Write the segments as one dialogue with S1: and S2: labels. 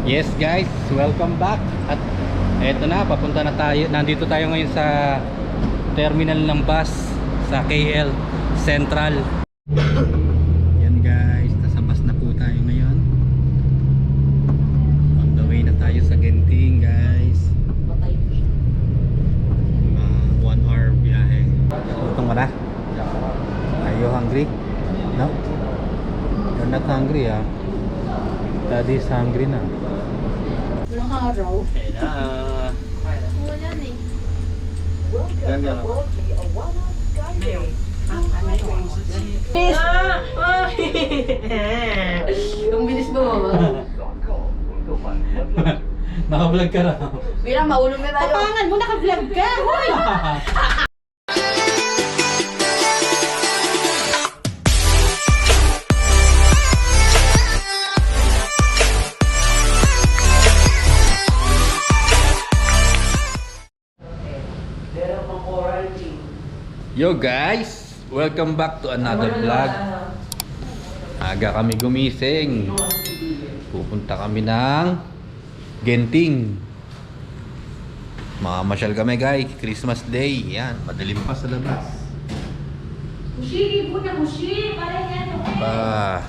S1: Yes guys, welcome back. At eto na, papunta na tayo. Nandito tayo ngayon sa terminal ng bus sa KL Central. Yan guys, nasa bus na po tayo ngayon. On the way na tayo sa Genting guys. 1 hour biyahe. Gutom ka na? Are you hungry? No? You're not hungry ah. Daddy is hungry na.
S2: Ilang araw?
S1: Ayan na.
S2: Wala na eh.
S1: Ganda na.
S2: Ang bilis mo.
S1: Naka-vlog ka na.
S2: Bilang maulog na tayo. Papangan mo, naka-vlog ka. Hoy!
S1: Yo guys, welcome back to another vlog. Aga kami gumising. Pupunta kami ng Genting. Mamamasyal kami guys, Christmas Day. Yan, madilim pa sa labas.
S2: Kushi, ibo na kushi. Para yan.
S1: Pa.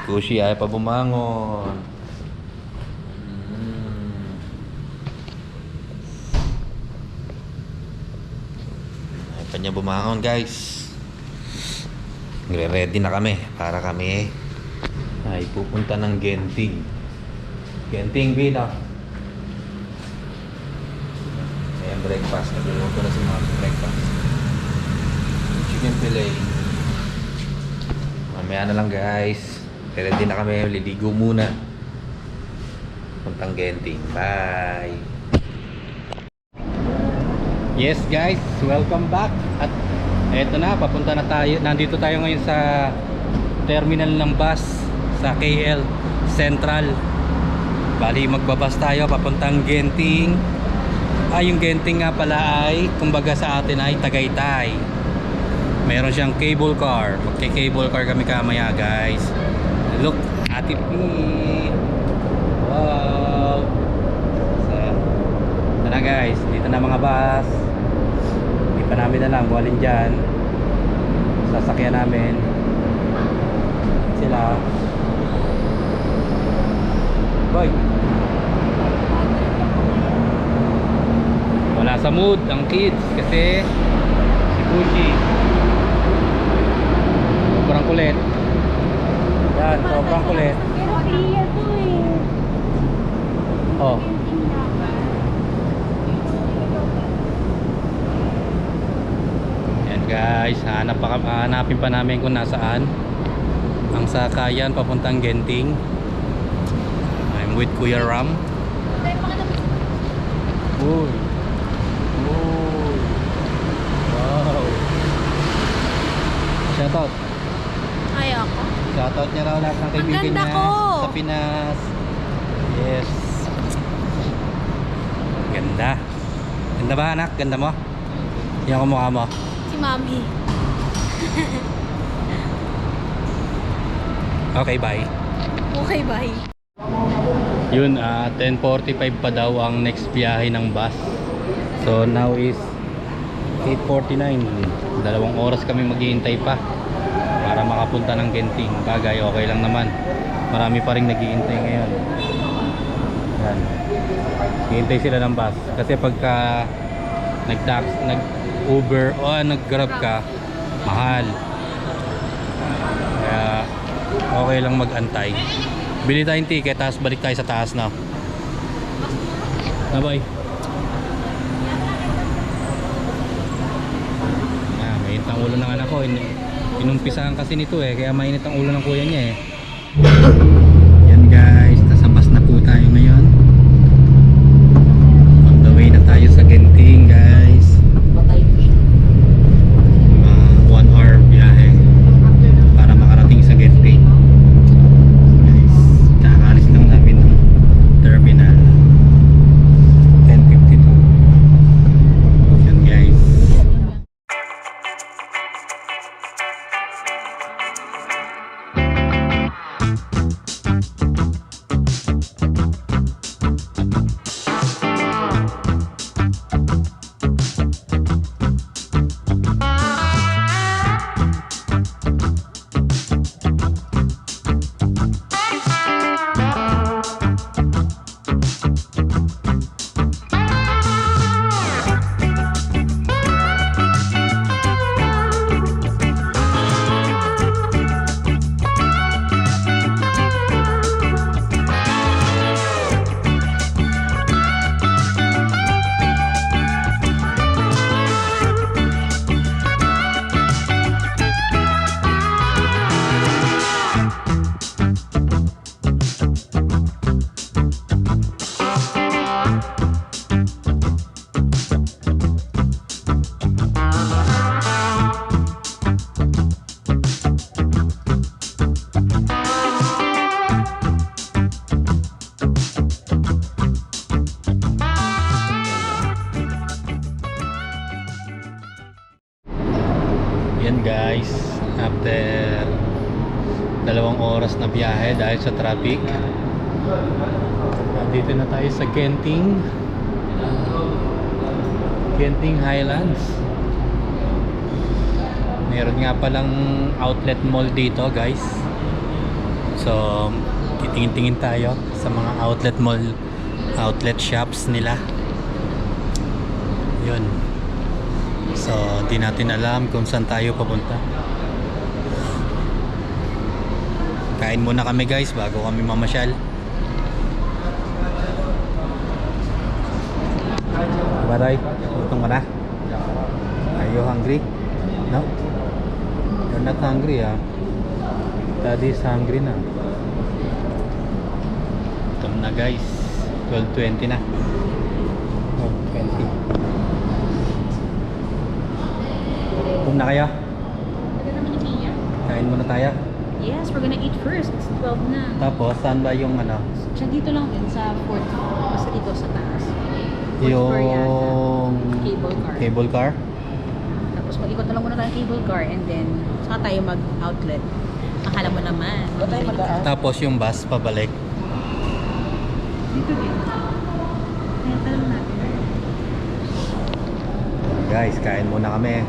S1: Kushi ay pa bumangon. Ay pa niya bumangon guys. Nagre-ready na kami para kami ay pupunta ng Genting. Genting Villa. Ayan breakfast. Nagluluto na si mga breakfast. Chicken fillet. Mamaya na lang guys. Ready na kami. Liligo muna. Puntang Genting. Bye. Yes guys, welcome back. At eto na, papunta na tayo. Nandito tayo ngayon sa terminal ng bus sa KL Central. Bali magbabas tayo papuntang Genting. Yung Genting nga pala ay kumbaga sa atin ay Tagaytay. Meron siyang cable car. Magke-cable car kami kamaya guys. Look, Ate P. Wow. So, ito na guys, dito na mga bus. Hindi pa namin alam kung alin dyan. Sasakyan namin. Sila. Boy. Wala sa mood ang kids kasi si Bushi sobrang kulit. Yan, sobrang kulit.
S2: Pero clear to eh.
S1: Oh. Yan guys, hanapin pa namin kung nasaan ang sakayan papuntang Genting. I'm with Kuya Ram. Uy. Uy. Wow. Shoutout.
S2: Ay ako.
S1: Shoutout niya raw lahat ng kaibigan
S2: Ang ganda
S1: niya
S2: ko.
S1: sa Pinas. Yes. Ganda. Ganda ba anak? Ganda mo? Yan ang mukha mo.
S2: Si Mami.
S1: Okay, bye.
S2: Okay, bye.
S1: Yun, 10:45 pa daw ang next biyahe ng bus. So now is 8:49. 2 oras kami maghihintay pa para makapunta ng Genting. Bagay, okay lang naman. Marami pa rin naghihintay ngayon. Yan. Hihintay sila ng bus. Kasi pagka nag-Uber o nag-Grab ka, mahal. Kaya okay lang mag-antay. Bili tayong ticket tapos balik tayo sa taas na. Bye-bye. Mainit ang ulo ng anak ko. Inumpisahan kasi nito eh. Kaya mainit ang ulo ng kuya niya eh. Yan guys, nasa bus na po tayo ngayon. On the way na tayo sa Genting guys. 1 hour biyahe para makarating sa Genting. Guys, kakaalis lang namin ng terminal. 10:52. Yan guys. dahil sa traffic. Dito na tayo sa Genting Highlands. Meron nga palang outlet mall dito, guys. So titingin-tingin tayo sa mga outlet shops nila. Yun. So di natin alam kung saan tayo papunta. Kain muna kami, guys, bago kami mamasyal. Baray, gutom ka na? Are you hungry? No? You're not hungry, ah. Daddy is hungry na. Gutom na, guys. 12:20 na. 12:20. Gutom na kayo? Kain muna tayo.
S2: Yes, we're gonna eat first. It's 12 na.
S1: Tapos, saan ba yung ano?
S2: Siya dito lang din sa 4th. Basta dito sa taas. Fourth floor yata.
S1: Yung
S2: Cable car.
S1: cable car?
S2: Tapos mag-ikot na lang muna tayo ng cable car and then saka tayo mag-outlet. Akala mo naman. Doon tayo
S1: Tapos yung bus pabalik.
S2: Dito din. Kaya tanong natin.
S1: Guys, kain muna kami.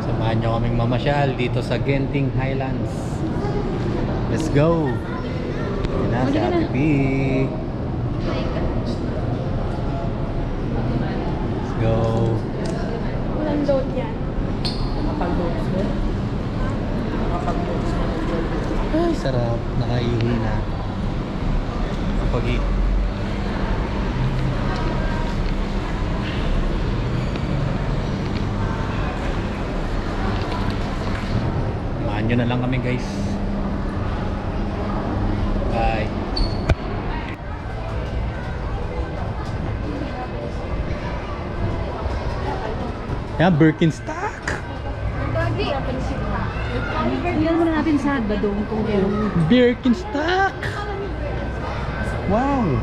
S1: Samahan nyo kaming mamasyal dito sa Genting Highlands. Let's go! Yan na si Ate P. Let's go!
S2: Walang load yan. Kapag-load mo? Kapag-load mo.
S1: Ay, sarap. Nakaihi na. Kapag-eat. Samahan nyo na lang kami, guys. Bye. Yan, Birkenstock.
S2: Tingnan muna natin sa Badong kung meron.
S1: Birkenstock. Wow.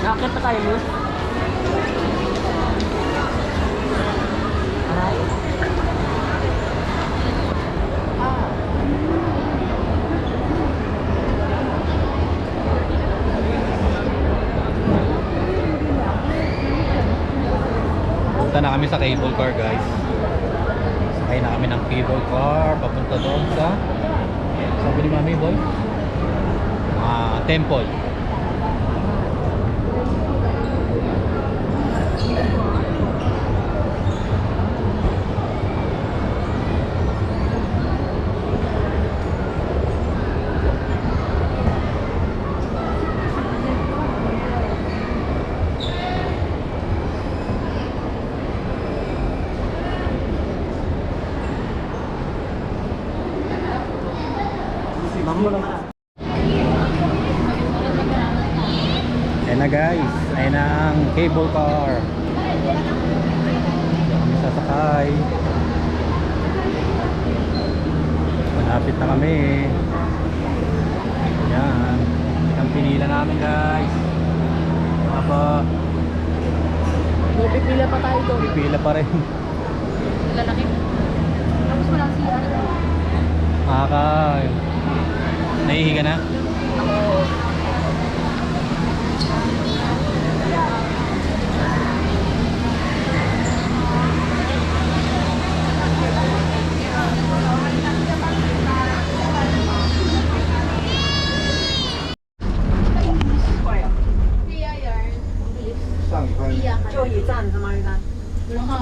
S2: Nakakit na tayo, Luz. Aray.
S1: Punta na kami sa cable car, guys. Sakay na kami ng cable car papunta doon sa, sabi ni Mami Boy, temple. Ayan na, guys, ayan na ang cable car. Diyan kami sasakay. Malapit na kami. Ayan, ang pinila namin, guys. Aba,
S2: Pipila pa tayo doon.
S1: pipila pa rin.
S2: Lalaki. Tapos walang siya.
S1: Naihi ka na?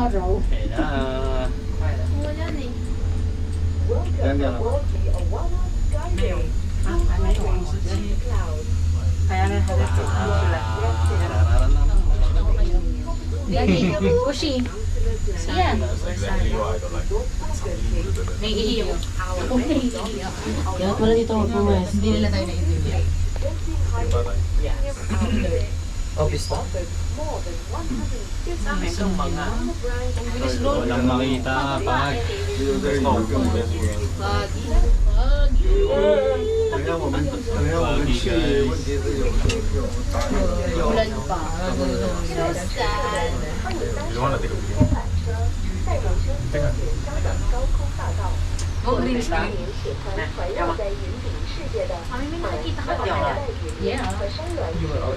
S3: araw.
S1: Ayan na.
S2: Wala na eh.
S4: Yan, yan.
S3: Kaya nga halat sila.
S2: Lagi. Kushi. Yan. May iiyaw. Ako may iiyaw.
S3: Kaya wala dito magpumas.
S2: Hindi nila tayo na-interview.
S3: Office pa?
S1: Walang makita pag
S2: Ulan pa. Oh, green star. Kami may nakikita ka pa kaya? Yeah.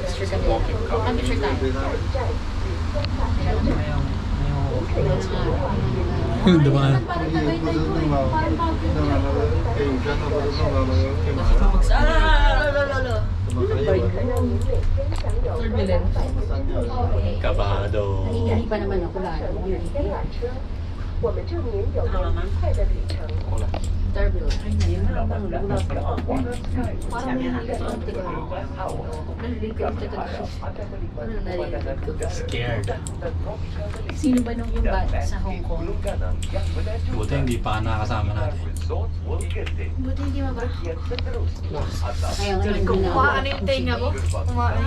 S2: Sure kami. Kami sure tayo.
S1: dumaan. Kabado.
S2: Hindi pa naman ako lalo. Turbulent.
S1: Scared.
S2: Sino ba nung yung bat sa Hong Kong?
S1: Buti hindi pa nakasama natin.
S2: Buti hindi mabara. Kaya nga hindi na.
S5: Kuhaan yung tenga ko. Kumaan.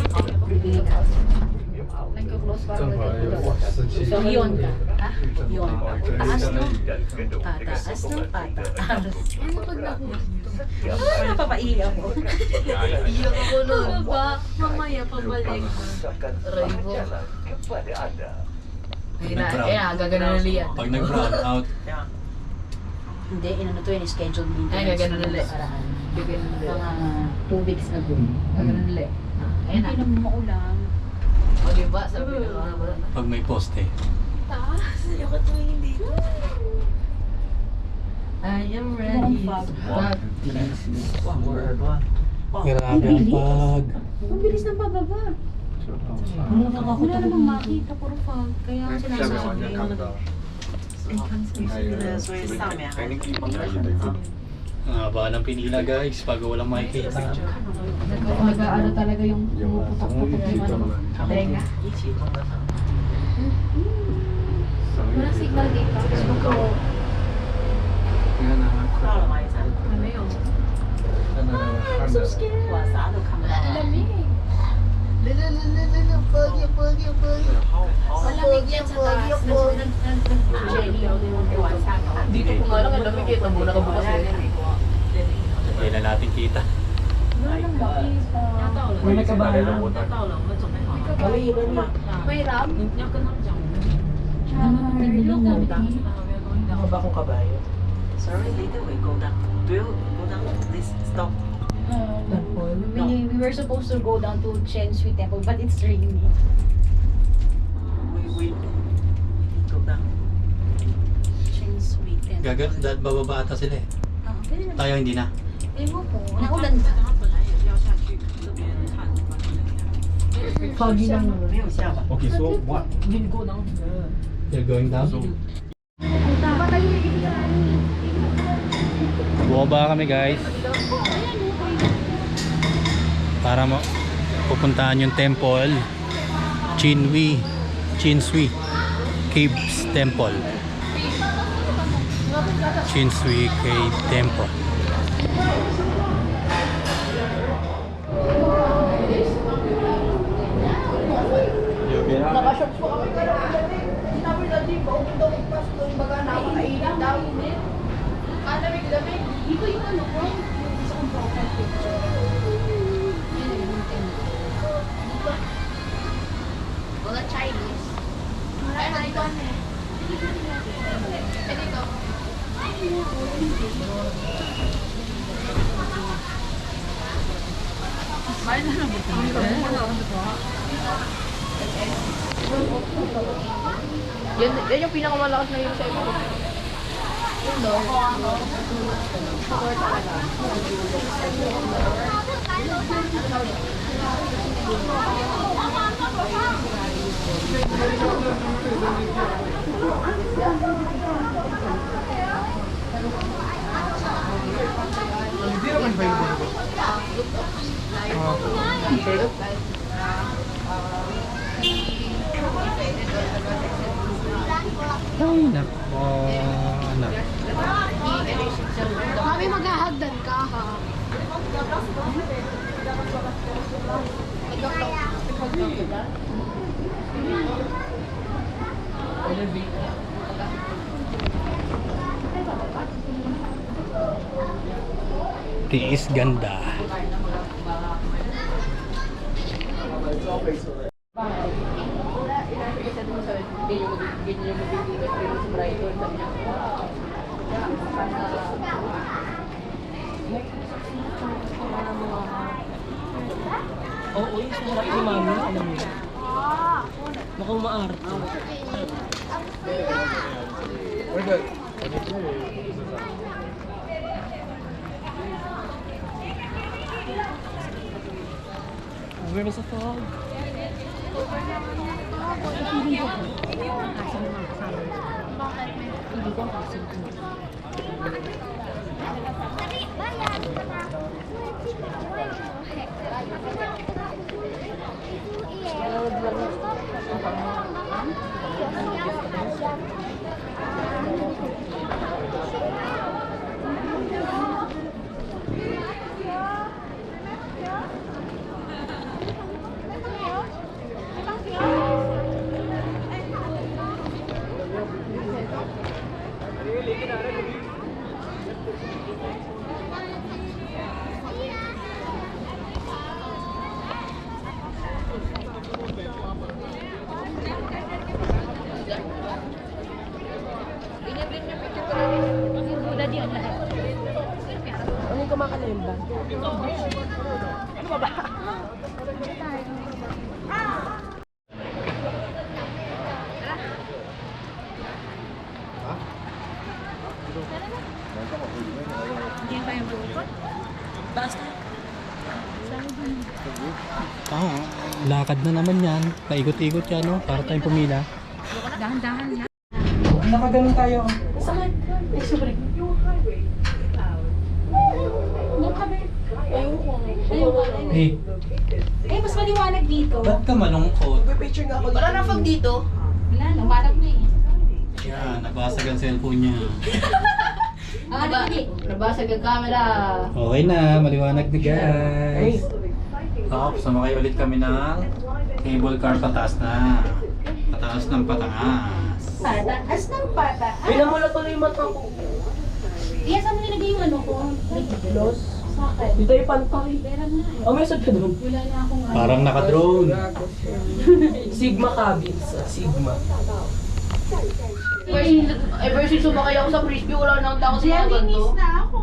S2: Nagka-close pa ako. So, yun ka. Ha? Yun. Taas no? Pataas no? Pataas. Ano pag nakuha? Ah, napapaiyak ako.
S5: Iyak ako nun. Ba? Mamaya pabalik. Aray ko. Kaya gagano na liyan.
S1: Pag nag-brown out,
S2: Hindi, inano to yun, scheduled maintenance.
S5: Ay, gagano na ulit.
S2: Nakaraan.
S5: Gagano na ulit.
S2: Mga 2 weeks ago.
S5: Gagano na ulit. Ayan na.
S2: Hindi naman maulang.
S5: O diba? Sabi na
S1: pag may poste.
S5: taas. Ayoko tumingin dito. I am ready.
S2: Pag.
S1: Grabe ang pag.
S2: Ang bilis ng pababa. Wala namang makita, puro fog. Kaya ang sinasabi.
S1: Ang haba ng pinila guys, pag walang makikita.
S2: Nag-ano talaga yung pumuputok-putok yung ano. Tenga. Walang signal dito. Ano yun? I'm so scared. Alamig. Malamig yan sa taas. Jenny.
S5: Dito ko nga lang, alam mo, kita mo, nakabukas na yan.
S1: Hindi na natin kita.
S2: Walang makita.
S5: May nagkabahay lang.
S2: May ram?
S3: Nakaba akong kabayo.
S6: Sorry, later we go down. Will go down this stop.
S2: We were supposed to go down to Chen Shui Temple, but it's raining.
S6: We go down.
S2: Chen Shui Temple.
S1: Bababa ata sila eh.
S2: Pwede na.
S1: Tayo hindi na.
S2: Ewan ko. Naulan ba?
S3: Foggy lang naman.
S4: Okay, so what?
S3: Hindi ko lang.
S1: You're going down? Bumaba kami guys. Para pupuntahan yung temple. Chinsui Caves Temple. Chinsui Cave Temple.
S3: Nakashorts po kami pero sinabi na di ba kung daw magpasko yung baga nakakainit daw. Lamig-lamig.
S2: Ito yung ano ko. Gusto kong profile picture. Yan yung temple. Mga Chinese. Ay, dito. Eh, dito.
S5: Bayan na lang ito.
S3: Yan yung pinakamalakas na yun sa iba. Yung door. Door talaga.
S4: Hindi naman ba yung bulo?
S1: Ay, nako, anak.
S5: Mami, maghahagdan ka ha.
S1: Tiis ganda.
S6: Oo, yung sa harap ni Mami, alam mo. Mukhang maarte.
S4: We're good.
S6: Meron sa fog. Ano yung kumakalimba? Ano ba ba? Basta.
S1: Lakad na naman yan. Paikot-ikot yan, no? Para tayong pumila.
S2: Dahan-dahan lang.
S1: Nakaganon tayo.
S2: Saan? Ay, sorry.
S1: Hey,
S2: Eh, mas maliwanag dito.
S1: ba't ka malungkot?
S6: Wala na fog dito.
S2: Wala, lumarap na eh.
S1: Yan, nabasag ang cellphone niya.
S2: Hindi.
S6: Nabasag ang camera.
S1: Okay na, maliwanag na guys. Sumakay ulit kami ng cable car pataas na. Pataas ng pataas.
S2: Pataas ng pataas.
S6: Pinamula tuloy yung mata ko.
S2: Iya, saan mo nilagay yung ano ko? Los. Sakit.
S6: Dito yung pantay.
S2: Pera nga eh.
S6: Oh, may sad ka doon.
S2: Wala na akong ano.
S1: Parang naka-drone.
S6: Sigma cabins. Sigma. Ever since sumakay ako sa frisbee, wala nang tao sa mga ganito.
S2: na ako.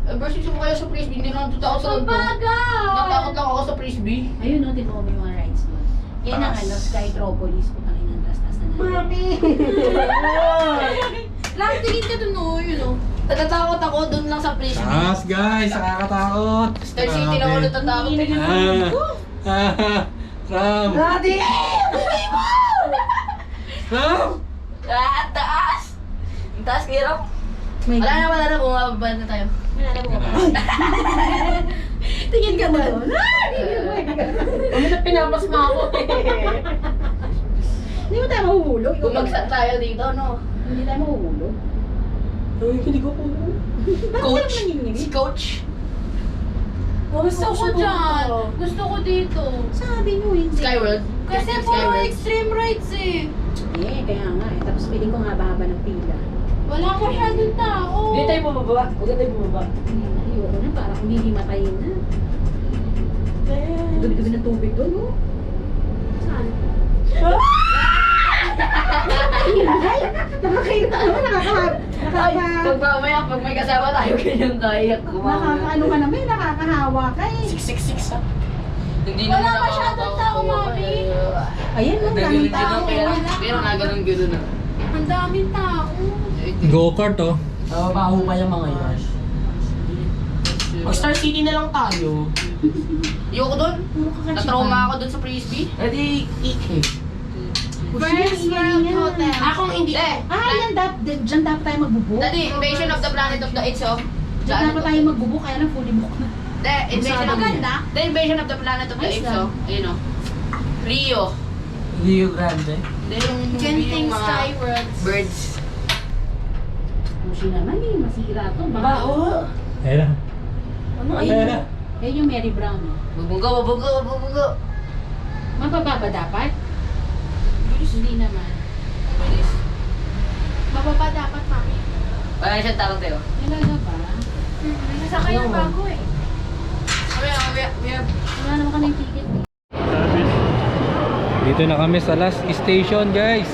S6: Ever since sumakay ako sa frisbee, hindi na nang tao sa ganito. Natakot lang ako sa frisbee.
S2: Ayun no, tingnan mo yung mga rides mo. Yan ang ano, Skytropolis. Putang inang tas-tas na natin.
S6: Mami!
S2: Lang, tingin ka dun no, yun no.
S6: Natatakot ako doon lang sa frisbee.
S1: Taas guys, nakakatakot.
S6: Star City lang ako natatakot.
S1: Ram!
S6: Daddy!
S1: Ram!
S6: Ang taas! Ang taas, hirap. Wala na, bumababa na tayo.
S2: Wala na buka. Tingin ka dun.
S6: Kami na pinapas mo ako
S2: Hindi mo tayo mahuhulog.
S6: Bumagsak tayo dito, no?
S2: Hindi tayo mahuhulog.
S6: Ay, hindi ko po. Coach! Si Coach!
S2: Gusto ko dyan. Gusto ko dito. Sabi nyo hindi.
S6: Skyworld.
S2: Kasi puro extreme rides eh. Eh, kaya nga eh. Tapos feeling ko nga haba ng pila. Wala masyadong tao.
S6: Hindi tayo bumaba. Huwag tayo bumaba.
S2: Ayoko na, parang kung hindi matayin na. Gabi-gabi ng tubig doon, no? Saan? Nakakita ka naman,
S6: Ay, pag mamaya, pag may kasama tayo, ganyan tayo.
S2: nakakaano ka naman, nakakahawa ka eh.
S6: 666 ha? Hindi
S2: Wala
S6: naman
S2: masyadong tao, Mami. Ayan, ang daming
S6: Nagaling din
S2: tao.
S6: ang pero naganon-ganon na.
S2: Ang daming tao.
S1: Go-kart oh.
S6: Mabaho pa yung mga yan. Mag Star City na lang tayo. Ayoko doon.
S2: Puro kakachikan.
S6: Natrauma ako doon sa frisbee. Ready, eat cake.
S5: First World Hotel.
S2: Akong hindi.
S5: Yan dyan dapat tayo magbubook.
S3: Daddy, Invasion of the Planet of the Apes, oh.
S5: Dyan dapat tayo magbubook, kaya lang fully book na.
S3: The Invasion of the Planet of the
S5: Nice
S3: Apes,
S5: lang.
S3: oh. Ayun, oh. Rio.
S6: Rio Grande.
S3: Hindi yung movie
S5: Genting
S3: yung mga
S5: Skyworks.
S3: birds.
S2: Musi naman eh, masira to.
S3: Baho.
S1: Ayan.
S2: Ano
S1: Ayan na.
S2: Yan yung Mary Brown. Eh.
S3: Bubugo.
S2: Mabababa dapat? Hindi naman.
S5: Mababa dapat, mami.
S3: Wala siyang tarong tayo.
S2: Talaga ba?
S5: Nasakay ang bago eh.
S2: Wala naman ka ng ticket.
S1: Dito na kami sa last station, guys.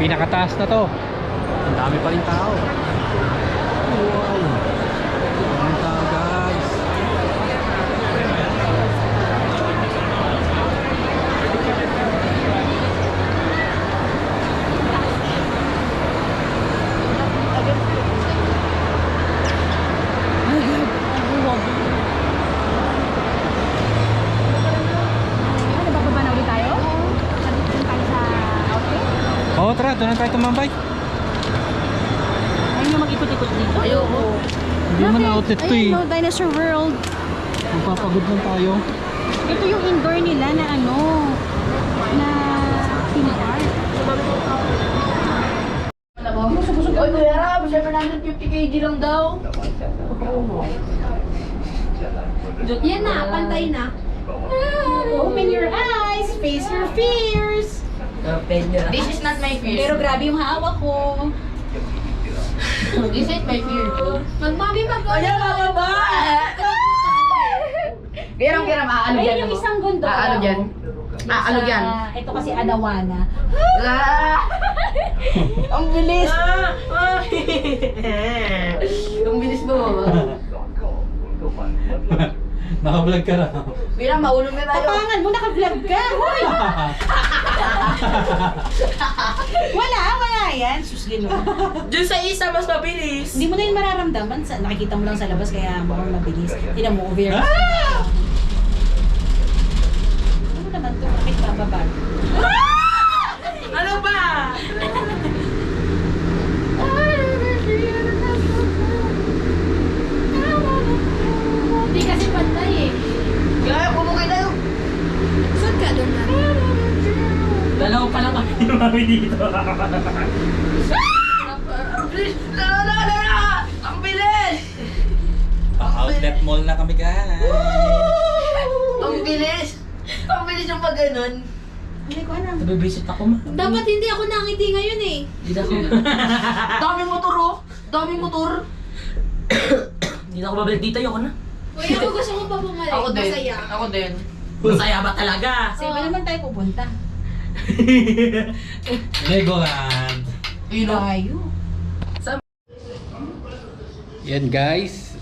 S1: Pinakataas na to. Ang dami pa rin tao. Wow. Ang tao, guys.
S5: Ano, bababa na ulit tayo? Doon tayo sa outfit?
S1: Oo, tara. Doon na tayo tumambay.
S5: Ayun yung mag-ikot-ikot dito.
S3: Ayoko.
S1: Hindi man outlet to eh.
S5: Ayun, no, Dinosaur World.
S1: Magpapagod lang tayo.
S5: Ito yung indoor nila na ano, na theme park.
S3: Oy, Kuya Rab, 750 kg lang daw.
S5: Yan na, pantay na. Open your eyes, face your fears.
S3: This is not my fear.
S5: Pero grabe yung hawak ko.
S3: This is my fear.
S5: Magmami
S3: Kaya mga ba? Kiram, aalo dyan.
S5: Ayun yung isang gundo.
S3: Aalo dyan. Aalo dyan.
S5: Ito kasi Adawana.
S3: Ang bilis! Ang bilis mo.
S1: Naka-vlog ka lang.
S3: Mira, maulong na tayo.
S5: Tapangan mo, naka-vlog ka. Hoy! Wala yan. Sus, gano'n.
S6: Diyan sa isa, mas mabilis.
S5: Hindi mo na yun mararamdaman. Nakikita mo lang sa labas, kaya mukhang mabilis. Tignan mo, over. Ano naman ito? Bakit bababa?
S6: Ano ba?
S5: Hindi kasi pantay eh.
S3: Kaya, bumukay tayo.
S5: Saan ka doon na?
S6: Dalawa pa lang kami ni Mami dito.
S3: Bilis! Dala! Ang bilis!
S1: Pa-outlet mall na kami, guys.
S3: Ang bilis! Ang bilis yung pag ganun.
S5: Hindi ko alam.
S6: Nabibisit ako ma.
S5: Dapat hindi ako nakiti ngayon eh.
S6: Hindi na ako.
S3: Daming motor oh! Daming motor!
S6: Hindi na ako babalik dito. Ayoko na.
S5: Uy, ako gusto ko pa bumalik.
S3: Ako din.
S5: Masaya.
S3: Ako din.
S6: Masaya ba talaga?
S5: Saan ba naman tayo pupunta?
S1: Legoland.
S5: Tayo.
S1: Yan, guys.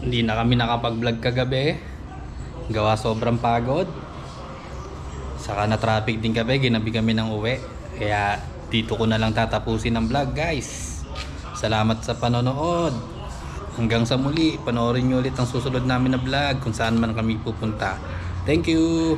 S1: Hindi na kami nakapag-vlog kagabi. Gawa sobrang pagod. Saka na traffic din kami. Ginabi kami ng uwi. Kaya dito ko na lang tatapusin ang vlog, guys. Salamat sa panonood. Hanggang sa muli, panoorin nyo ulit ang susunod namin na vlog kung saan man kami pupunta. Thank you!